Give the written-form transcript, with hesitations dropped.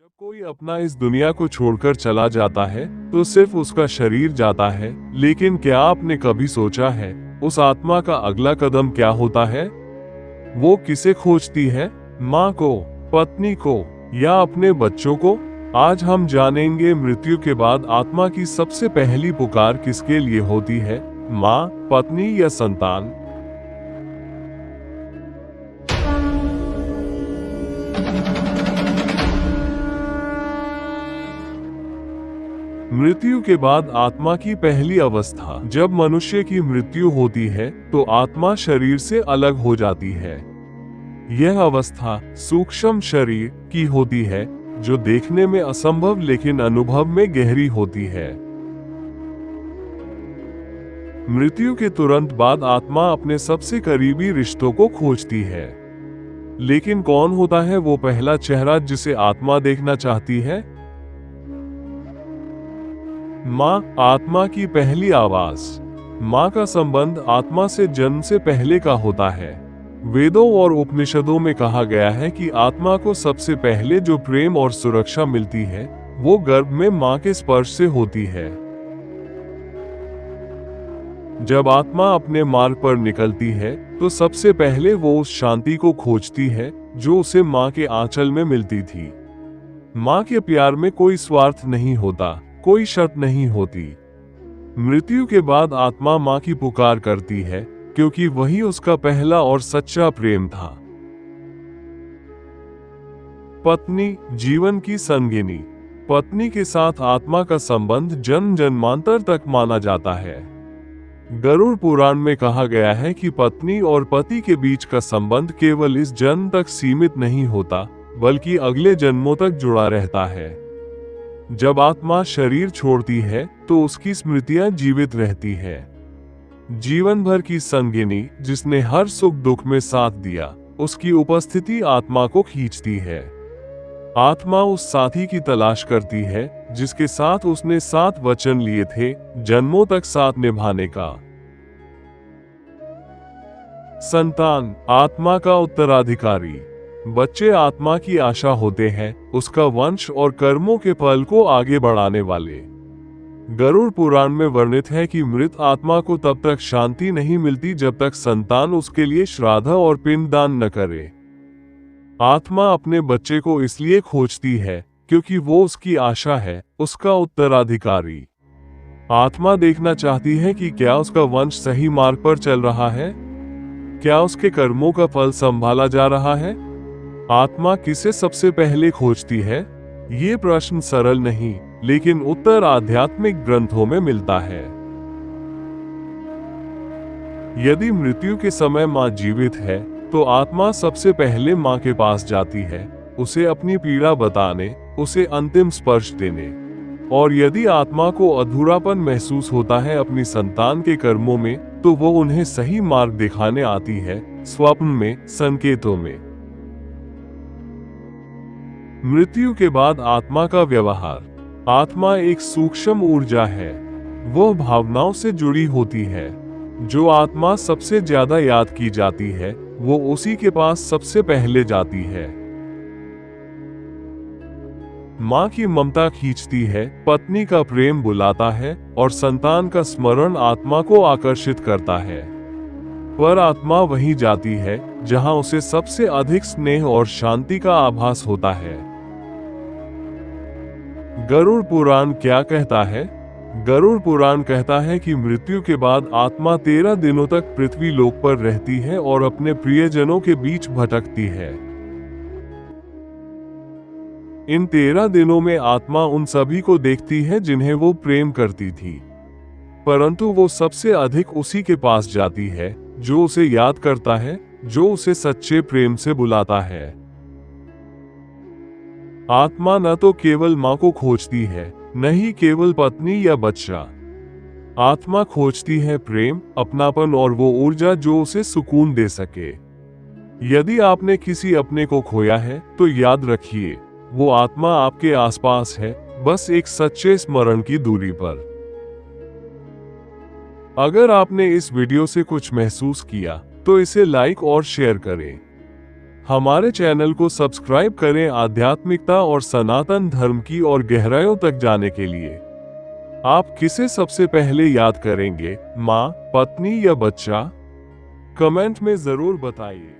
जब कोई अपना इस दुनिया को छोड़कर चला जाता है तो सिर्फ उसका शरीर जाता है, लेकिन क्या आपने कभी सोचा है उस आत्मा का अगला कदम क्या होता है? वो किसे खोजती है? माँ को, पत्नी को या अपने बच्चों को? आज हम जानेंगे मृत्यु के बाद आत्मा की सबसे पहली पुकार किसके लिए होती है, माँ, पत्नी या संतान? मृत्यु के बाद आत्मा की पहली अवस्था। जब मनुष्य की मृत्यु होती है तो आत्मा शरीर से अलग हो जाती है। यह अवस्था सूक्ष्म शरीर की होती है, जो देखने में असंभव लेकिन अनुभव में गहरी होती है। मृत्यु के तुरंत बाद आत्मा अपने सबसे करीबी रिश्तों को खोजती है। लेकिन कौन होता है वो पहला चेहरा जिसे आत्मा देखना चाहती है? माँ, आत्मा की पहली आवाज। माँ का संबंध आत्मा से जन्म से पहले का होता है। वेदों और उपनिषदों में कहा गया है कि आत्मा को सबसे पहले जो प्रेम और सुरक्षा मिलती है वो गर्भ में माँ के स्पर्श से होती है। जब आत्मा अपने मार्ग पर निकलती है तो सबसे पहले वो उस शांति को खोजती है जो उसे माँ के आंचल में मिलती थी। माँ के प्यार में कोई स्वार्थ नहीं होता, कोई शर्त नहीं होती। मृत्यु के बाद आत्मा माँ की पुकार करती है, क्योंकि वही उसका पहला और सच्चा प्रेम था। पत्नी, जीवन की संगिनी। पत्नी के साथ आत्मा का संबंध जन्म जन्मांतर तक माना जाता है। गरुड़ पुराण में कहा गया है कि पत्नी और पति के बीच का संबंध केवल इस जन्म तक सीमित नहीं होता, बल्कि अगले जन्मों तक जुड़ा रहता है। जब आत्मा शरीर छोड़ती है तो उसकी स्मृतियां जीवित रहती है। जीवन भर की संगिनी, जिसने हर सुख दुख में साथ दिया, उसकी उपस्थिति आत्मा को खींचती है। आत्मा उस साथी की तलाश करती है जिसके साथ उसने 7 वचन लिए थे, जन्मों तक साथ निभाने का। संतान, आत्मा का उत्तराधिकारी। बच्चे आत्मा की आशा होते हैं, उसका वंश और कर्मों के फल को आगे बढ़ाने वाले। गरुड़ पुराण में वर्णित है कि मृत आत्मा को तब तक शांति नहीं मिलती जब तक संतान उसके लिए श्राद्ध और पिंडदान न करे। आत्मा अपने बच्चे को इसलिए खोजती है क्योंकि वो उसकी आशा है, उसका उत्तराधिकारी। आत्मा देखना चाहती है कि क्या उसका वंश सही मार्ग पर चल रहा है, क्या उसके कर्मों का फल संभाला जा रहा है। आत्मा किसे सबसे पहले खोजती है? ये प्रश्न सरल नहीं, लेकिन उत्तर आध्यात्मिक ग्रंथों में मिलता है। यदि मृत्यु के समय माँ जीवित है तो आत्मा सबसे पहले माँ के पास जाती है, उसे अपनी पीड़ा बताने, उसे अंतिम स्पर्श देने। और यदि आत्मा को अधूरापन महसूस होता है अपनी संतान के कर्मों में, तो वो उन्हें सही मार्ग दिखाने आती है, स्वप्न में, संकेतों में। मृत्यु के बाद आत्मा का व्यवहार। आत्मा एक सूक्ष्म ऊर्जा है, वो भावनाओं से जुड़ी होती है। जो आत्मा सबसे ज्यादा याद की जाती है वो उसी के पास सबसे पहले जाती है। माँ की ममता खींचती है, पत्नी का प्रेम बुलाता है और संतान का स्मरण आत्मा को आकर्षित करता है। पर आत्मा वहीं जाती है जहां उसे सबसे अधिक स्नेह और शांति का आभास होता है। गरुड़ पुराण क्या कहता है? गरुड़ पुराण कहता है कि मृत्यु के बाद आत्मा 13 दिनों तक पृथ्वी लोक पर रहती है और अपने प्रियजनों के बीच भटकती है। इन 13 दिनों में आत्मा उन सभी को देखती है जिन्हें वो प्रेम करती थी, परंतु वो सबसे अधिक उसी के पास जाती है जो उसे याद करता है, जो उसे सच्चे प्रेम से बुलाता है। आत्मा न तो केवल माँ को खोजती है, न ही केवल पत्नी या बच्चा। आत्मा खोजती है प्रेम, अपनापन और वो ऊर्जा जो उसे सुकून दे सके। यदि आपने किसी अपने को खोया है तो याद रखिए, वो आत्मा आपके आसपास है, बस एक सच्चे स्मरण की दूरी पर। अगर आपने इस वीडियो से कुछ महसूस किया तो इसे लाइक और शेयर करें। हमारे चैनल को सब्सक्राइब करें आध्यात्मिकता और सनातन धर्म की और गहराइयों तक जाने के लिए। आप किसे सबसे पहले याद करेंगे, माँ, पत्नी या बच्चा? कमेंट में जरूर बताइए।